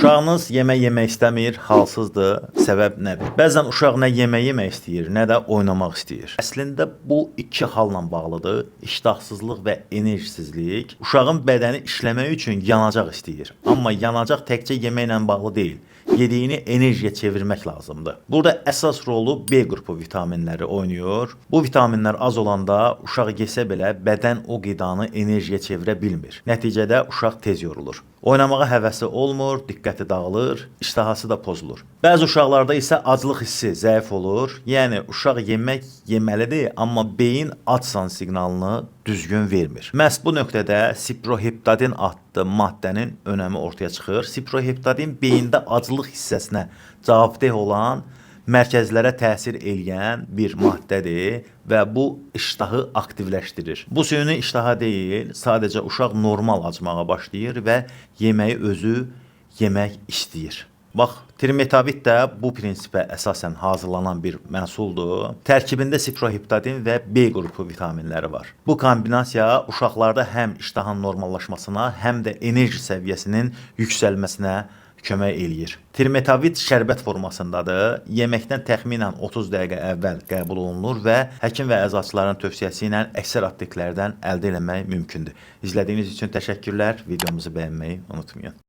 Uşağınız yemək yemək istəmir, halsızdır. Səbəb nədir? Bəzən uşaq nə yemək istəyir, nə də oynamaq istəyir. Əslində bu iki halla bağlıdır. İştahsızlıq və enerjisizlik. Uşağın bədəni işləmək üçün yanacaq istəyir. Amma yanacaq təkcə yeməklə bağlı deyil. Yediyini enerjiyə çevirmək lazımdır. Burada əsas rolu B qrupu vitaminləri oynayır. Bu vitaminlər az olanda uşaq yesə belə bədən o qidanı enerjiyə çevirə bilmir. Nəticədə uşaq tez yorulur. Oynamağa həvəsi olmur, diqqəti dağılır, iştahası da pozulur. Bəzi uşaqlarda isə aclıq hissi zəif olur. Yəni uşaq yemək yeməlidir, amma beyin acsan siqnalını düzgün vermir. Məhz bu nöqtədə siproheptadin adlı maddənin önəmi ortaya çıxır. Siproheptadin beyində aclıq hissəsinə cavabdeh olan mərkəzlərə təsir eləyən bir maddədir və bu iştahı aktivləşdirir. Bu süni iştaha deyil, sadəcə uşaq normal acmağa başlayır və yeməyi özü yemək istəyir. Bax, trimetavit də bu prinsipə əsasən hazırlanan bir məhsuldur. Tərkibində siproheptadin və B qrupu vitaminləri var. Bu kombinasiya uşaqlarda həm iştahın normallaşmasına, həm də enerji səviyyəsinin yüksəlməsinə kömək eləyir. Trimetavit şərbət formasındadır. Yeməkdən təxminən 30 dəqiqə əvvəl qəbul olunur və həkim və əczaçıların tövsiyəsi ilə əksər apteklərdən əldə etmək mümkündür. İzlədiyiniz üçün təşəkkürlər. Videomuzu bəyənməyi unutmayın.